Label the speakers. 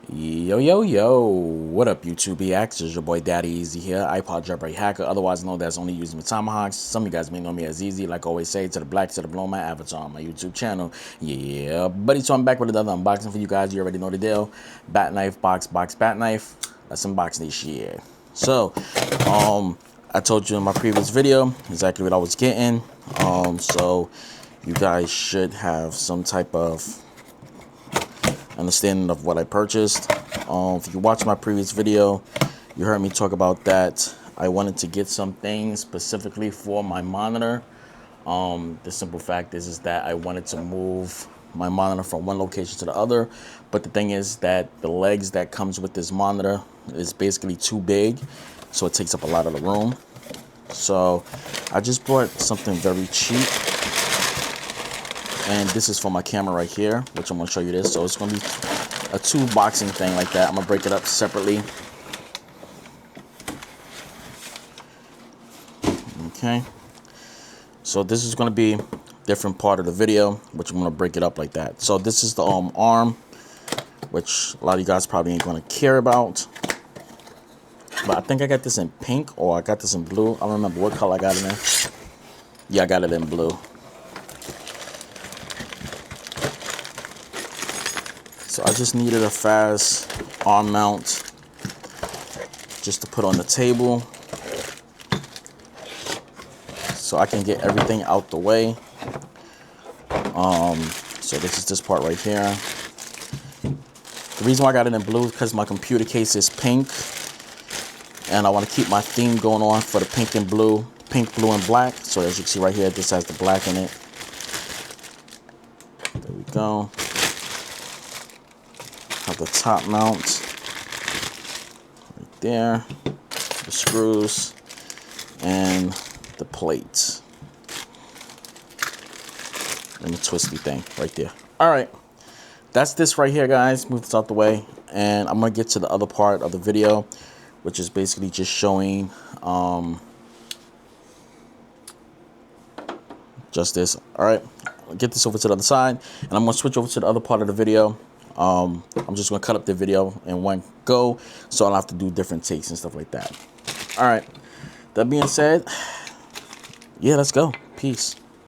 Speaker 1: Yo, what up YouTube EX? It's your boy Daddy Easy here, ipod jailbreak hacker, otherwise known as only using tomahawks. Some of you guys may know me as Easy, like I always say, to the black, to the below my avatar on my YouTube channel. Yeah, buddy, so I'm back with another unboxing for you guys. You already know the deal. Bat knife, box, bat knife. Let's unbox this shit. So, I told you in my previous video exactly what I was getting. So you guys should have some type of understanding of what I purchased. If you watched my previous video, you heard me talk about that. I wanted to get some things specifically for my monitor. The simple fact is that I wanted to move my monitor from one location to the other, but the thing is that the legs that comes with this monitor is basically too big, so it takes up a lot of the room. So I just bought something very cheap. And this is for my camera right here, which I'm going to show you this. So it's going to be a two boxing thing like that. I'm going to break it up separately. Okay. So this is going to be a different part of the video, which I'm going to break it up like that. So this is the arm, which a lot of you guys probably ain't going to care about. But I think I got this in pink or I got this in blue. I don't remember what color I got it in. Yeah, I got it in blue. So I just needed a fast arm mount just to put on the table so I can get everything out the way. So this is this part right here. The reason why I got it in blue is because my computer case is pink and I want to keep my theme going on for the pink, blue, and black. So as you can see right here, this has the black in it. There we go. Have the top mount right there, the screws, and the plates, and the twisty thing right there. All right, that's this right here, guys. Move this out the way, and I'm gonna get to the other part of the video, which is basically just showing just this. All right, I'll get this over to the other side, and I'm gonna switch over to the other part of the video. I'm just going to cut up the video in one go, so I'll have to do different takes and stuff like that. All right. That being said, yeah, let's go. Peace.